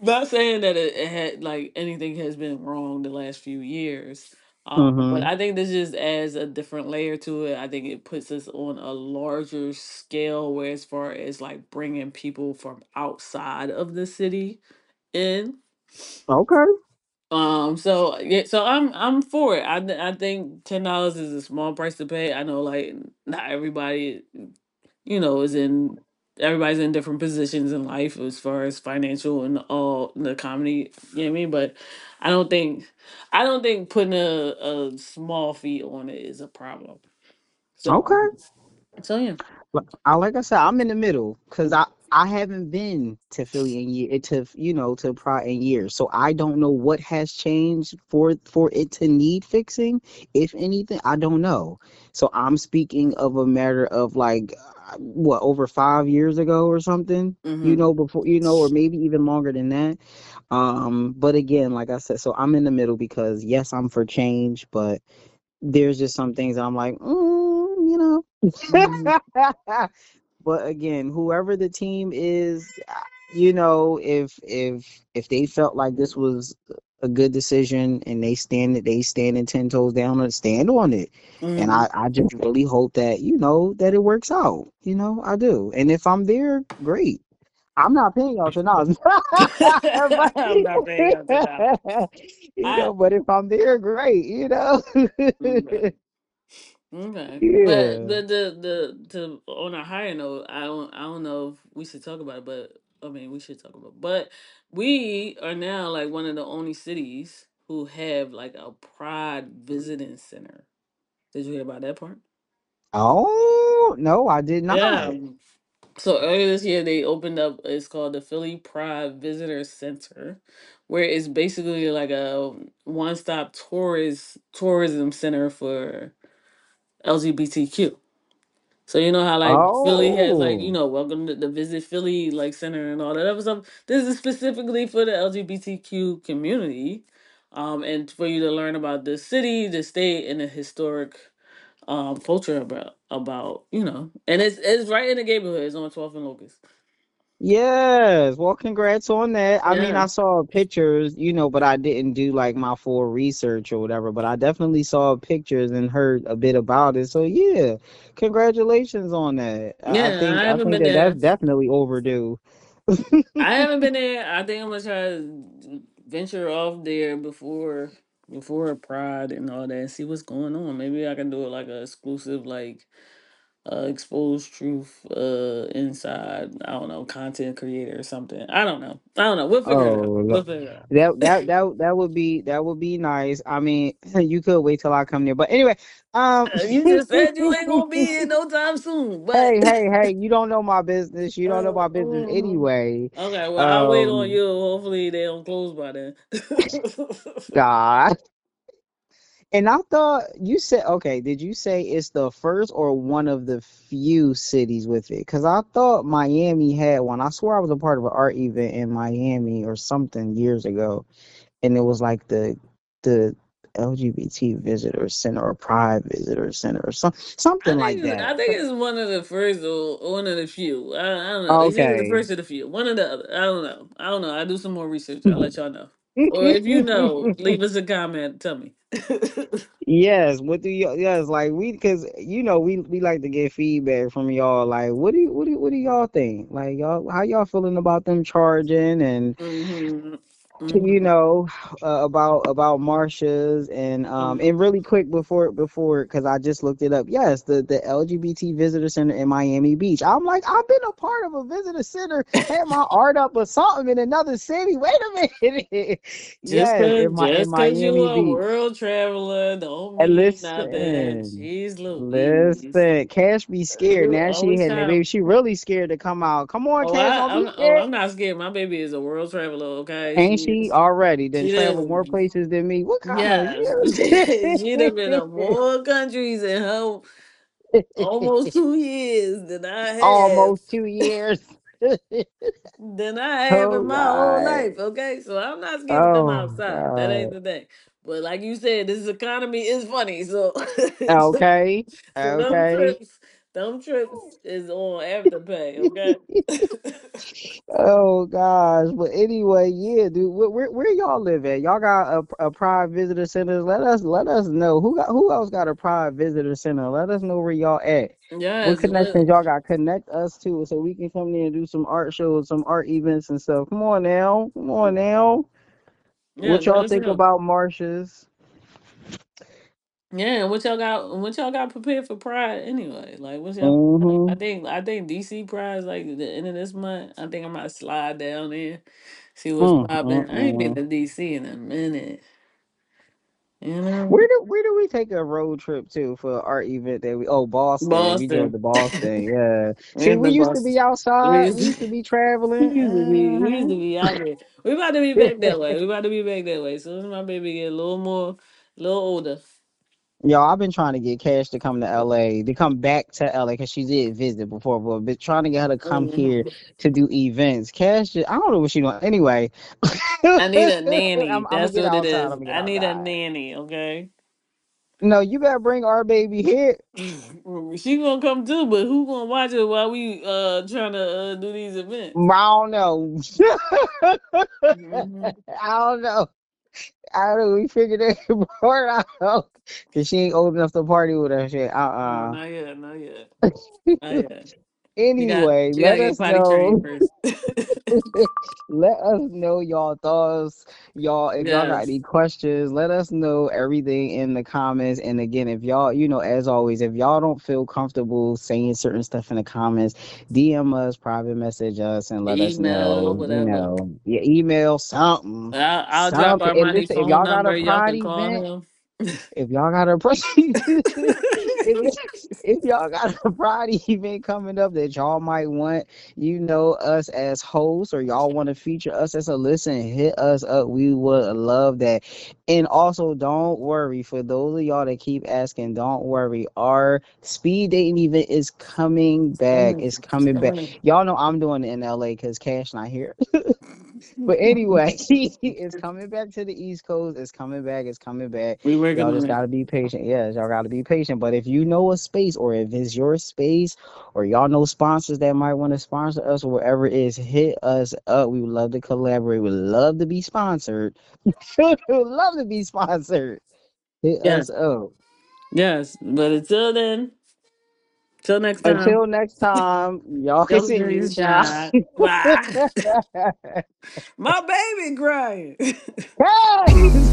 [SPEAKER 2] Not saying that it had like anything has been wrong the last few years. But
[SPEAKER 1] Mm-hmm.
[SPEAKER 2] I think this just adds a different layer to it. I think it puts us on a larger scale where as far as like bringing people from outside of the city in.
[SPEAKER 1] Okay.
[SPEAKER 2] So yeah, so I'm for it. I think $10 is a small price to pay. I know like not everybody is in everybody's in different positions in life as far as financial and all the comedy, you know what I mean? But I don't think I don't think putting a small fee on it is a problem. So
[SPEAKER 1] Okay.
[SPEAKER 2] yeah.
[SPEAKER 1] Like I said, I'm in the middle because I haven't been to Philly in year to to Pride in years, so I don't know what has changed for it to need fixing. If anything, I don't know. So I'm speaking of a matter of like, what, over 5 years ago or something.
[SPEAKER 2] Mhm.
[SPEAKER 1] Before, or maybe even longer than that. But again, like I said, so I'm in the middle because yes, I'm for change, but there's just some things I'm like,
[SPEAKER 2] Mhm.
[SPEAKER 1] But again, whoever the team is, if they felt like this was a good decision and they standing 10 toes down and stand on it. And
[SPEAKER 2] Mhm.
[SPEAKER 1] I just really hope that, that it works out. I do. And if I'm there, great. I'm not paying y'all $10. But,
[SPEAKER 2] I'm not paying up to that. I
[SPEAKER 1] but if I'm there, great.
[SPEAKER 2] okay. Okay. But
[SPEAKER 1] Yeah.
[SPEAKER 2] the to on a higher note, I don't know if we should talk about it, but I mean we should talk about it. But we are now like one of the only cities. who have like a pride visiting center. Did you hear about that part?
[SPEAKER 1] Oh no, I did
[SPEAKER 2] Yeah.
[SPEAKER 1] not.
[SPEAKER 2] So earlier this year, they opened up. It's called the Philly Pride Visitor Center, where it's basically like a one-stop tourism center for LGBTQ. So you know how like Philly has like
[SPEAKER 1] Oh,
[SPEAKER 2] welcome to the Visit Philly like center and all that other stuff. This is specifically for the LGBTQ community, and for you to learn about the city, the state, and the historic culture about and it's right in the neighborhood. It's on 12th and Locust.
[SPEAKER 1] yes. Well, congrats on that. I mean,
[SPEAKER 2] Yeah,
[SPEAKER 1] I saw pictures, but I didn't do like my full research or whatever. But I definitely saw pictures and heard a bit about it. So yeah, congratulations on that. I
[SPEAKER 2] yeah.
[SPEAKER 1] think
[SPEAKER 2] I
[SPEAKER 1] I
[SPEAKER 2] haven't
[SPEAKER 1] think
[SPEAKER 2] been
[SPEAKER 1] that that's
[SPEAKER 2] there.
[SPEAKER 1] definitely overdue.
[SPEAKER 2] I haven't been there. I think I'm gonna try to venture off there before Pride and all that, and see what's going on. Maybe I can do it like a exclusive like exposed truth inside. I don't know, content creator or something. I don't know. I don't know. We'll figure it out.
[SPEAKER 1] Oh,
[SPEAKER 2] We'll figure it out.
[SPEAKER 1] that would be nice. I mean, you could wait till I come there. But anyway, um
[SPEAKER 2] You just said you ain't gonna be here no time soon, but
[SPEAKER 1] hey, you don't know my business. You don't know my business
[SPEAKER 2] mhm.
[SPEAKER 1] anyway.
[SPEAKER 2] Okay, well I'll wait on
[SPEAKER 1] Um
[SPEAKER 2] you. Hopefully they don't close by then.
[SPEAKER 1] God. And I thought you said, okay, did you say it's the first or one of the few cities with it? Because I thought Miami had one. I swear I was a part of an art event in Miami or something years ago. And it was like the LGBT visitor center or pride visitor center or something like that.
[SPEAKER 2] I think it's one of the first or one of the few. I don't know. They say it's the
[SPEAKER 1] Okay.
[SPEAKER 2] first of the few. One or the other. I don't know. I don't know. I do some more research. I'll let y'all know. Or if you know, leave us a comment. Tell me.
[SPEAKER 1] Yes, what do you yes, like we because we like to get feedback from y'all. Like what do y'all think? Like y'all how y'all feeling about them charging and
[SPEAKER 2] hmm
[SPEAKER 1] you
[SPEAKER 2] hmm
[SPEAKER 1] know about Marsha's and
[SPEAKER 2] hmm
[SPEAKER 1] really quick before because I just looked it up. Yes, the LGBT visitor center in Miami Beach. I'm like I've been a part of a visitor center, had my art up or something in another city. Wait a minute. Yes, in
[SPEAKER 2] just cause you
[SPEAKER 1] Miami
[SPEAKER 2] a
[SPEAKER 1] Beach.
[SPEAKER 2] world traveler don't
[SPEAKER 1] And
[SPEAKER 2] mean nothing.
[SPEAKER 1] listen,
[SPEAKER 2] Jeez Louise.
[SPEAKER 1] listen. Cash be scared.
[SPEAKER 2] You
[SPEAKER 1] Now she
[SPEAKER 2] always
[SPEAKER 1] had that baby.
[SPEAKER 2] trying.
[SPEAKER 1] She really scared to come out. Come on, Cash, don't be scared.
[SPEAKER 2] I'm not scared. My baby is a world traveler. Okay,
[SPEAKER 1] Ain't she already? Then
[SPEAKER 2] she
[SPEAKER 1] travel more
[SPEAKER 2] did.
[SPEAKER 1] places than me. What kind of
[SPEAKER 2] Yes, she'd have been to more countries in her almost 2 years
[SPEAKER 1] almost 2 years?
[SPEAKER 2] than I have
[SPEAKER 1] Oh
[SPEAKER 2] in my whole
[SPEAKER 1] God.
[SPEAKER 2] life. Okay, so I'm not scared to come
[SPEAKER 1] Oh
[SPEAKER 2] outside. That ain't
[SPEAKER 1] God.
[SPEAKER 2] the thing. But like you said, this economy is funny. So
[SPEAKER 1] Okay.
[SPEAKER 2] so
[SPEAKER 1] Okay.
[SPEAKER 2] them trips is on afterpay. Okay.
[SPEAKER 1] Oh gosh, but anyway, yeah, dude, where y'all live at? Y'all got a private visitor center? Let us know who else got a private visitor center. Let us know where y'all at. What
[SPEAKER 2] Yes.
[SPEAKER 1] connections y'all got? Connect us to so we can come there and do some art shows, some art events and stuff. Come on now, come on now.
[SPEAKER 2] Yeah.
[SPEAKER 1] What
[SPEAKER 2] Let
[SPEAKER 1] y'all
[SPEAKER 2] us
[SPEAKER 1] think
[SPEAKER 2] know.
[SPEAKER 1] about Marsha's?
[SPEAKER 2] Yeah, and what y'all got? What y'all got prepared for Pride anyway? Like, what's y'all?
[SPEAKER 1] Mm-hmm.
[SPEAKER 2] I think DC Pride is like the end of this month. I think I might slide down there, see what's popping. I ain't been
[SPEAKER 1] Mm-mm.
[SPEAKER 2] to DC in a minute. You know,
[SPEAKER 1] Where do we take a road trip to for our event that Boston. We drove
[SPEAKER 2] Boston.
[SPEAKER 1] to Boston, yeah.
[SPEAKER 2] We
[SPEAKER 1] See,
[SPEAKER 2] in
[SPEAKER 1] we
[SPEAKER 2] the
[SPEAKER 1] used to be
[SPEAKER 2] Boston. We
[SPEAKER 1] outside.
[SPEAKER 2] used
[SPEAKER 1] We
[SPEAKER 2] to,
[SPEAKER 1] used to be traveling.
[SPEAKER 2] we used to be out there. We about to be back that way. We about to be back that way. Soon as my baby get a little more, a little older.
[SPEAKER 1] Yo, I've been trying to get Cash to come to LA, to come back to LA because she did visit before, but been trying to get her to come here
[SPEAKER 2] Mhm.
[SPEAKER 1] to do events. I don't know what she doing. Anyway,
[SPEAKER 2] I need a nanny.
[SPEAKER 1] I'm gonna
[SPEAKER 2] That's
[SPEAKER 1] get
[SPEAKER 2] what it
[SPEAKER 1] outside. I'm
[SPEAKER 2] is.
[SPEAKER 1] gonna get
[SPEAKER 2] I need a
[SPEAKER 1] outside.
[SPEAKER 2] nanny. Okay.
[SPEAKER 1] No, you better bring our baby here.
[SPEAKER 2] She gonna come too, but who gonna watch it while we trying to do these events?
[SPEAKER 1] I don't know.
[SPEAKER 2] Hmm
[SPEAKER 1] I don't know. I don't know. We figured that part out because she ain't old enough to party with us yet.
[SPEAKER 2] No, not yet, not yet, not yet.
[SPEAKER 1] Anyway,
[SPEAKER 2] You gotta
[SPEAKER 1] let
[SPEAKER 2] get
[SPEAKER 1] us
[SPEAKER 2] potty trained
[SPEAKER 1] know.
[SPEAKER 2] first.
[SPEAKER 1] Let us know y'all thoughts. Y'all, if y'all got
[SPEAKER 2] Yes.
[SPEAKER 1] any questions, let us know everything in the comments. And again, if y'all, as always, if y'all don't feel comfortable saying certain stuff in the comments, DM us, private message us, and let us
[SPEAKER 2] Email,
[SPEAKER 1] know,
[SPEAKER 2] whatever.
[SPEAKER 1] your email, something.
[SPEAKER 2] I'll drop
[SPEAKER 1] Something. And
[SPEAKER 2] Armani
[SPEAKER 1] listen, if
[SPEAKER 2] phone
[SPEAKER 1] y'all got a
[SPEAKER 2] number. Y'all
[SPEAKER 1] pride
[SPEAKER 2] can call
[SPEAKER 1] event,
[SPEAKER 2] him.
[SPEAKER 1] if y'all got a if y'all got a pride event coming up that y'all might want, us as hosts, or y'all want to feature us as a listen, hit us up. We would love that. And also, don't worry, for those of y'all that keep asking, don't worry. Our speed dating event is coming back.
[SPEAKER 2] Coming,
[SPEAKER 1] It's coming back.
[SPEAKER 2] coming.
[SPEAKER 1] Y'all know I'm doing it in LA because Cash not here. But anyway, it's coming back to the East Coast. It's coming back. It's coming back.
[SPEAKER 2] We working
[SPEAKER 1] Y'all
[SPEAKER 2] on
[SPEAKER 1] just
[SPEAKER 2] it.
[SPEAKER 1] gotta be patient. Yes, y'all gotta be patient. But if you know a space, or if it's your space, or y'all know sponsors that might want to sponsor us, or whatever it is, hit us up. We would love to collaborate. We would love to be sponsored. We would love to be sponsored. Hit
[SPEAKER 2] Yeah.
[SPEAKER 1] us up.
[SPEAKER 2] Yes. But until then, till next time.
[SPEAKER 1] Until next time, y'all can
[SPEAKER 2] Don't
[SPEAKER 1] see
[SPEAKER 2] do
[SPEAKER 1] me
[SPEAKER 2] his
[SPEAKER 1] now.
[SPEAKER 2] job. Wow. My baby crying.
[SPEAKER 1] Guys!